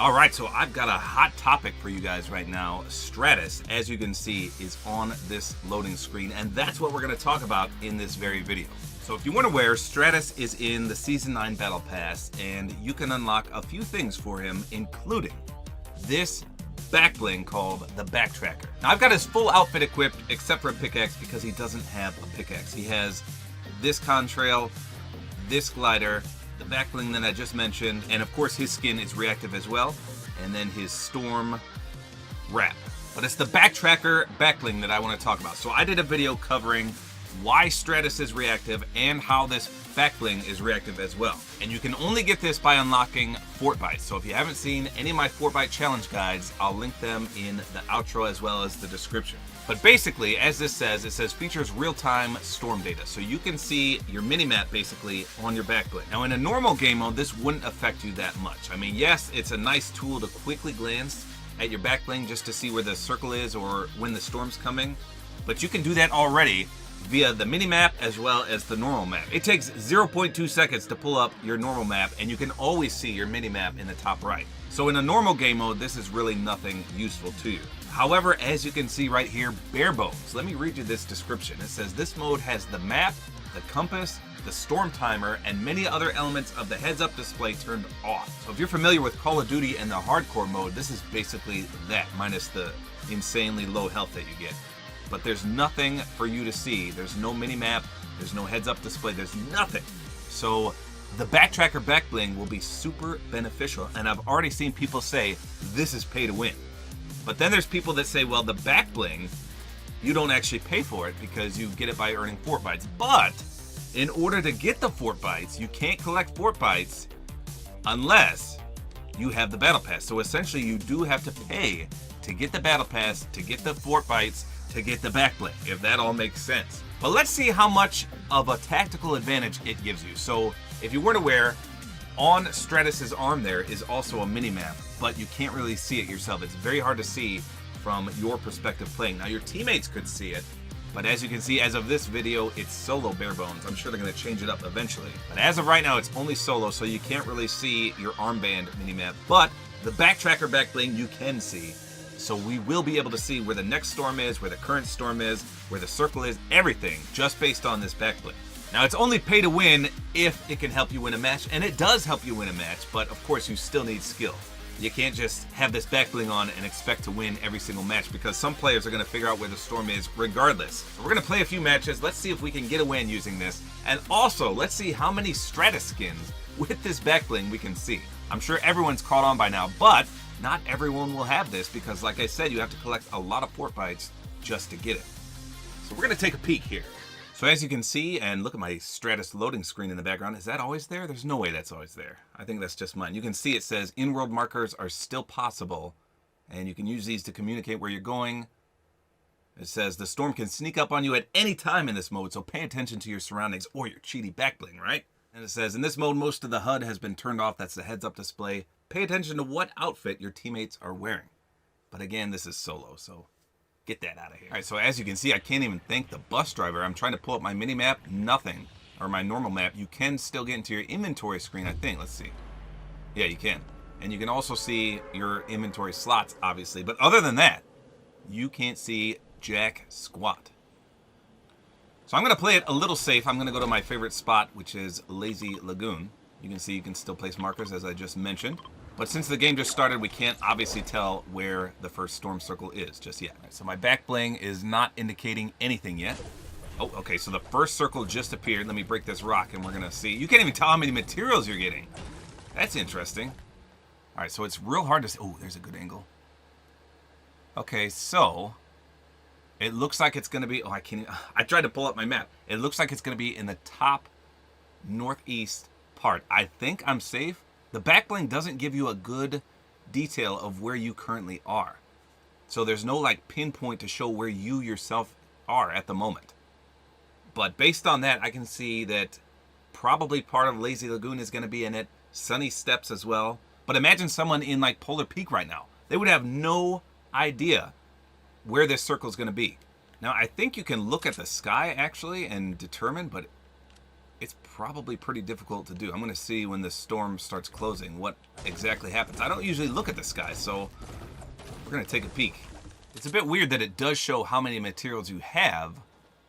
All right, so I've got a hot topic for you guys right now. Stratus, as you can see, is on this loading screen, and that's what we're going to talk about in this very video. So if you weren't aware, Stratus is in the Season 9 Battle Pass, and you can unlock a few things for him, including this back bling called the Backtracker. Now, I've got his full outfit equipped, except for a pickaxe, because he doesn't have a pickaxe. He has this contrail, this glider, the back bling that I just mentioned, and of course his skin is reactive as well, and then his storm wrap. But it's the Backtracker back bling that I want to talk about. So I did a video covering why Stratus is reactive and how this back bling is reactive as well. And you can only get this by unlocking Fortbytes. So if you haven't seen any of my Fortbyte challenge guides, I'll link them in the outro as well as the description. But basically, as this says, it says features real-time storm data. So you can see your mini-map basically on your back bling. Now in a normal game mode, this wouldn't affect you that much. I mean, yes, it's a nice tool to quickly glance at your back bling just to see where the circle is or when the storm's coming. But you can do that already via the mini-map as well as the normal map. It takes 0.2 seconds to pull up your normal map, and you can always see your mini-map in the top right. So in a normal game mode, this is really nothing useful to you. However, as you can see right here, bare bones. Let me read you this description. It says this mode has the map, the compass, the storm timer, and many other elements of the heads-up display turned off. So if you're familiar with Call of Duty and the hardcore mode, this is basically that, minus the insanely low health that you get. But there's nothing for you to see. There's no mini-map, there's no heads-up display, there's nothing. So the Backtracker back bling will be super beneficial, and I've already seen people say this is pay to win. But then there's people that say, well, the back bling, you don't actually pay for it because you get it by earning Fortbytes. But in order to get the Fortbytes, you can't collect Fortbytes unless you have the Battle Pass. So essentially, you do have to pay to get the Battle Pass, to get the Fortbytes, to get the back bling, if that all makes sense. But let's see how much of a tactical advantage it gives you. So if you weren't aware, on Stratus's arm there is also a mini-map, but you can't really see it yourself. It's very hard to see from your perspective playing. Now your teammates could see it, but as you can see, as of this video, it's solo bare bones. I'm sure they're gonna change it up eventually. But as of right now, it's only solo, so you can't really see your armband mini-map. But the Backtracker back bling you can see. So we will be able to see where the next storm is, where the current storm is, where the circle is, everything, just based on this back bling. Now, it's only pay to win if it can help you win a match, and it does help you win a match, but of course you still need skill. You can't just have this back bling on and expect to win every single match, because some players are going to figure out where the storm is regardless. So we're going to play a few matches. Let's see if we can get a win using this, and also let's see how many Stratus skins with this back bling we can see. I'm sure everyone's caught on by now, but not everyone will have this because, like I said, you have to collect a lot of Fortbytes just to get it. So we're going to take a peek here. So as you can see, and look at my Stratus loading screen in the background, is that always there? There's no way that's always there. I think that's just mine. You can see it says in-world markers are still possible, and you can use these to communicate where you're going. It says the storm can sneak up on you at any time in this mode, so pay attention to your surroundings or your cheaty back bling, right? And it says in this mode, most of the HUD has been turned off. That's the heads-up display. Pay attention to what outfit your teammates are wearing. But again, this is solo, so get that out of here. All right, so as you can see, I can't even thank the bus driver. I'm trying to pull up my mini-map, nothing. Or my normal map. You can still get into your inventory screen, I think. Let's see. Yeah, you can. And you can also see your inventory slots, obviously. But other than that, you can't see jack squat. So I'm going to play it a little safe. I'm going to go to my favorite spot, which is Lazy Lagoon. You can see you can still place markers, as I just mentioned. But since the game just started, we can't obviously tell where the first storm circle is just yet. Right, so my back bling is not indicating anything yet. Oh, okay, so the first circle just appeared. Let me break this rock and we're gonna see. You can't even tell how many materials you're getting. That's interesting. All right, so it's real hard to see. Oh, there's a good angle. Okay, so it looks like it's gonna be, oh, I tried to pull up my map. It looks like it's gonna be in the top northeast part. I think I'm safe. The back bling doesn't give you a good detail of where you currently are. So there's no like pinpoint to show where you yourself are at the moment. But based on that, I can see that probably part of Lazy Lagoon is going to be in it. Sunny Steps as well. But imagine someone in like Polar Peak right now. They would have no idea where this circle is going to be. Now, I think you can look at the sky actually and determine, but it's probably pretty difficult to do. I'm going to see when the storm starts closing what exactly happens. I don't usually look at the sky, so we're going to take a peek. It's a bit weird that it does show how many materials you have,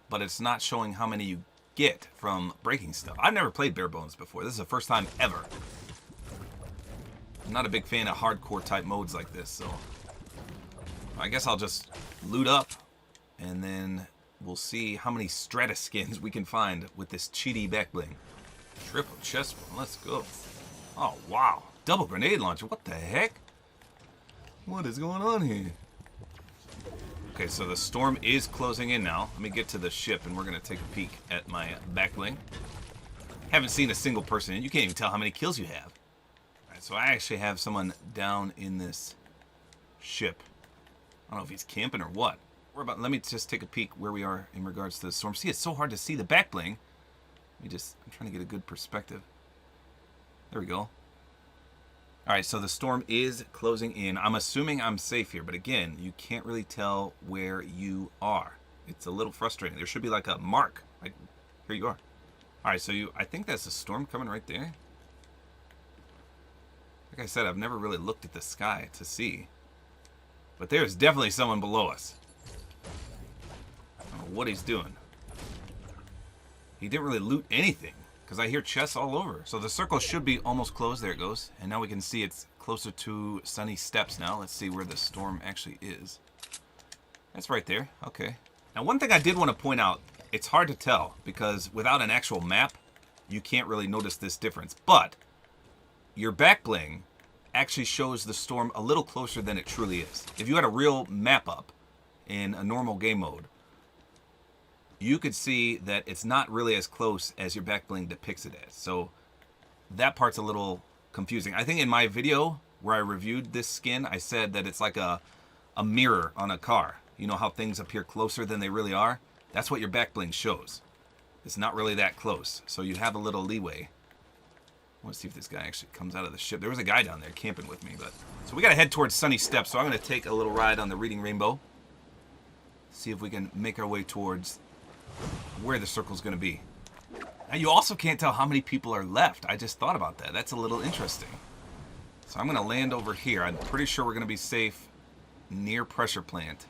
but it's not showing how many you get from breaking stuff. I've never played bare bones before. This is the first time ever. I'm not a big fan of hardcore type modes like this, so I guess I'll just loot up and then we'll see how many Stratus skins we can find with this cheaty back bling. Triple chest one, let's go. Oh wow, double grenade launcher, what the heck? What is going on here? Okay, so the storm is closing in now. Let me get to the ship and we're gonna take a peek at my back bling. Haven't seen a single person in. You can't even tell how many kills you have. Alright, so I actually have someone down in this ship. I don't know if he's camping or what. Let me just take a peek where we are in regards to the storm. See, it's so hard to see the back bling. I'm trying to get a good perspective. There we go. Alright, so the storm is closing in. I'm assuming I'm safe here, but again, you can't really tell where you are. It's a little frustrating. There should be like a mark. Like, here you are. Alright, so I think that's a storm coming right there. Like I said, I've never really looked at the sky to see. But there's definitely someone below us. I don't know what he's doing. He didn't really loot anything, because I hear chests all over. So the circle should be almost closed. There it goes. And now we can see it's closer to Sunny Steps now. Let's see where the storm actually is. That's right there. Okay. Now one thing I did want to point out, it's hard to tell, because without an actual map, you can't really notice this difference. But your back bling actually shows the storm a little closer than it truly is. If you had a real map up in a normal game mode, you could see that it's not really as close as your back bling depicts it as. So that part's a little confusing. I think in my video where I reviewed this skin, I said that it's like a mirror on a car. You know how things appear closer than they really are? That's what your back bling shows. It's not really that close, so you have a little leeway. I want to see if this guy actually comes out of the ship. There was a guy down there camping with me, but so we got to head towards Sunny Steps. So I'm going to take a little ride on the Reading Rainbow. See if we can make our way towards where the circle's going to be. Now you also can't tell how many people are left. I just thought about that. That's a little interesting. So I'm going to land over here. I'm pretty sure we're going to be safe near pressure plant.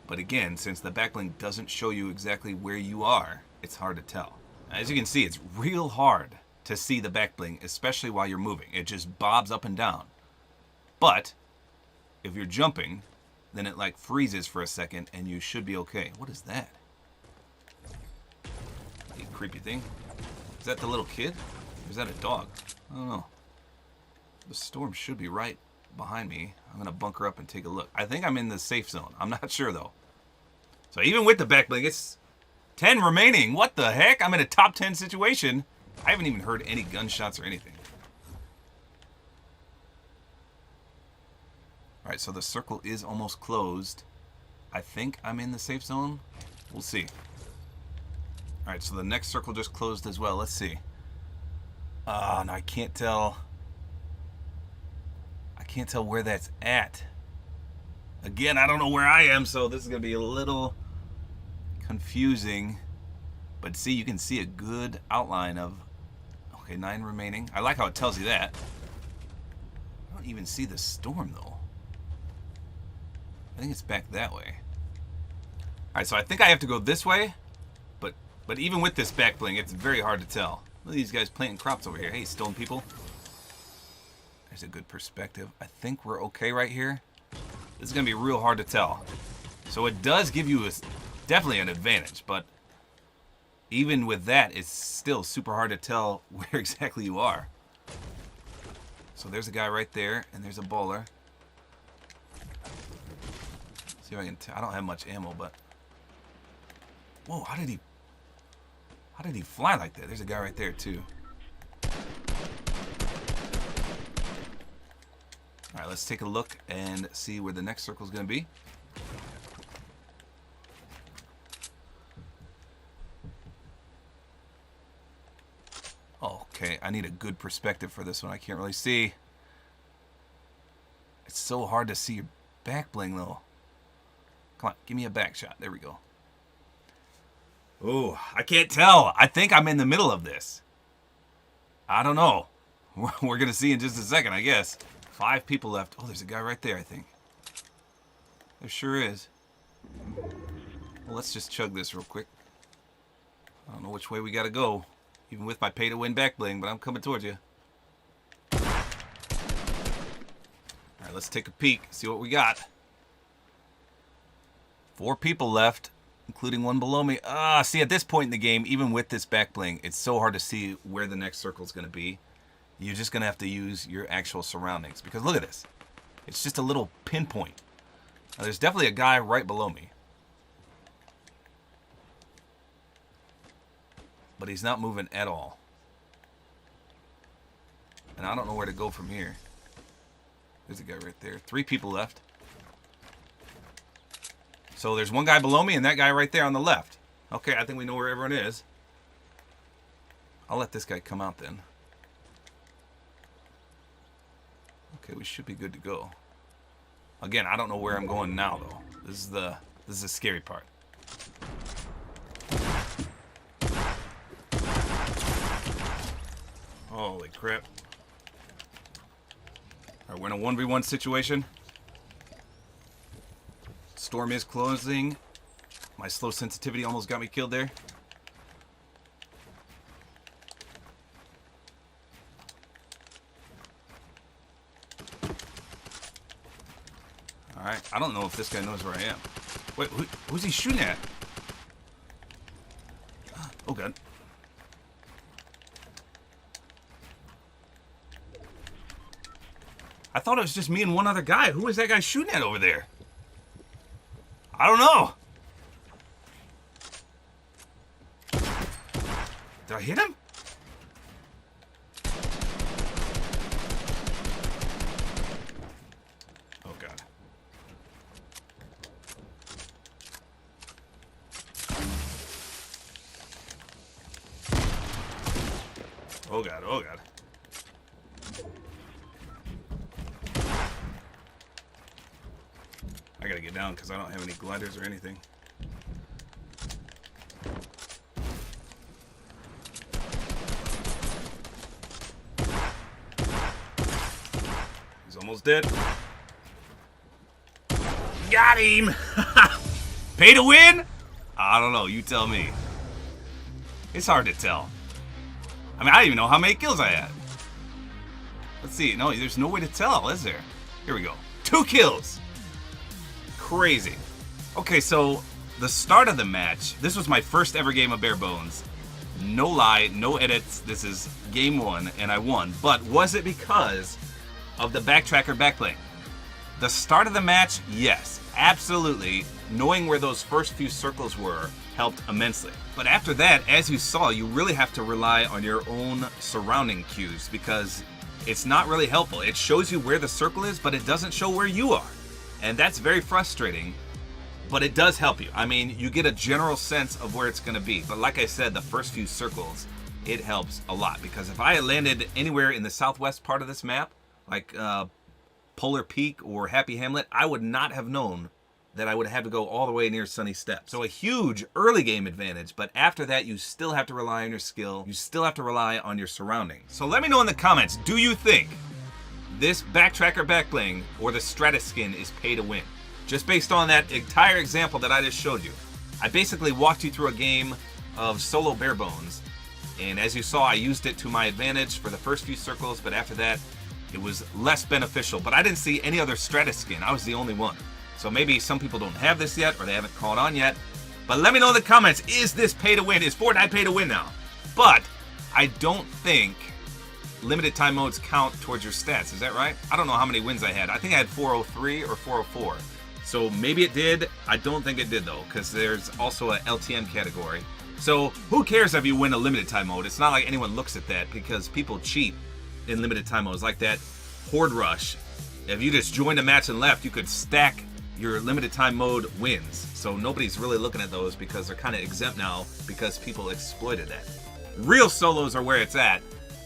But again, since the backlink doesn't show you exactly where you are, it's hard to tell. As you can see, it's real hard to see the back bling, especially while you're moving. It just bobs up and down. But if you're jumping, then it like freezes for a second and you should be okay. What is that? A creepy thing. Is that the little kid? Or is that a dog? I don't know. The storm should be right behind me. I'm gonna bunker up and take a look. I think I'm in the safe zone. I'm not sure though. So even with the back bling, it's 10 remaining. What the heck? I'm in a top 10 situation. I haven't even heard any gunshots or anything. Alright, so the circle is almost closed. I think I'm in the safe zone. We'll see. Alright, so the next circle just closed as well. Let's see. Oh, no, I can't tell. I can't tell where that's at. Again, I don't know where I am, so this is going to be a little confusing. But see, you can see a good outline of... Okay, 9 remaining. I like how it tells you that. I don't even see the storm, though. I think it's back that way. Alright, so I think I have to go this way. But even with this back bling, it's very hard to tell. Look at these guys planting crops over here. Hey, stone people. There's a good perspective. I think we're okay right here. This is going to be real hard to tell. So it does give you definitely an advantage, but even with that, it's still super hard to tell where exactly you are. So there's a guy right there, and there's a bowler. See if I can I don't have much ammo, but... Whoa, how did he fly like that? There's a guy right there, too. Alright, let's take a look and see where the next circle is going to be. Okay, I need a good perspective for this one. I can't really see. It's so hard to see your back bling, though. Come on, give me a back shot. There we go. Oh, I can't tell. I think I'm in the middle of this. I don't know. We're going to see in just a second, I guess. 5 people left. Oh, there's a guy right there, I think. There sure is. Well, let's just chug this real quick. I don't know which way we got to go, even with my pay-to-win back bling, but I'm coming towards you. All right, let's take a peek, see what we got. 4 people left, including one below me. See, at this point in the game, even with this back bling, it's so hard to see where the next circle is going to be. You're just going to have to use your actual surroundings, because look at this. It's just a little pinpoint. Now, there's definitely a guy right below me. But he's not moving at all. And I don't know where to go from here. There's a guy right there. 3 people left. So there's one guy below me and that guy right there on the left. Okay, I think we know where everyone is. I'll let this guy come out then. Okay, we should be good to go. Again, I don't know where I'm going now though. This is the scary part. Holy crap. Alright, we're in a 1v1 situation. Storm is closing. My slow sensitivity almost got me killed there. Alright, I don't know if this guy knows where I am. Wait, who's he shooting at? Oh god. I thought it was just me and one other guy. Who is that guy shooting at over there? I don't know. Did I hit him? Oh god. Oh god, oh god. I gotta get down because I don't have any gliders or anything. He's almost dead. Got him! Pay to win? I don't know, you tell me. It's hard to tell. I mean, I don't even know how many kills I had. Let's see. No, there's no way to tell, is there? Here we go. 2 kills! Crazy. Okay, so the start of the match, this was my first ever game of Bare Bones. No lie, no edits. This is game 1 and I won. But was it because of the backtracker backbling? The start of the match, yes, absolutely. Knowing where those first few circles were helped immensely. But after that, as you saw, you really have to rely on your own surrounding cues because it's not really helpful. It shows you where the circle is, but it doesn't show where you are. And that's very frustrating, but it does help you. I mean, you get a general sense of where it's gonna be. But like I said, the first few circles, it helps a lot. Because if I had landed anywhere in the southwest part of this map, like Polar Peak or Happy Hamlet, I would not have known that I would have to go all the way near Sunny Steps. So a huge early game advantage, but after that, you still have to rely on your skill. You still have to rely on your surroundings. So let me know in the comments, do you think this backtracker backbling or the Stratus skin is pay to win? Just based on that entire example that I just showed you. I basically walked you through a game of solo bare bones, and as you saw, I used it to my advantage for the first few circles, but after that, it was less beneficial. But I didn't see any other Stratus skin. I was the only one. So maybe some people don't have this yet, or they haven't caught on yet. But let me know in the comments, is this pay to win? Is Fortnite pay to win now? But I don't think limited time modes count towards your stats. Is that right? I don't know how many wins I had. I think I had 403 or 404. So maybe it did. I don't think it did though, because there's also a LTM category. So who cares if you win a limited time mode? It's not like anyone looks at that because people cheat in limited time modes like that Horde Rush. If you just joined a match and left, you could stack your limited time mode wins. So nobody's really looking at those because they're kind of exempt now because people exploited that. Real solos are where it's at.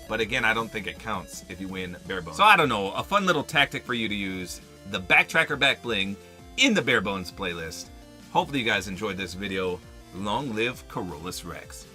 But again, I don't think it counts if you win bare bones. So I don't know, a fun little tactic for you to use, the backtracker back bling in the bare bones playlist. Hopefully you guys enjoyed this video. Long live Carolus Rex.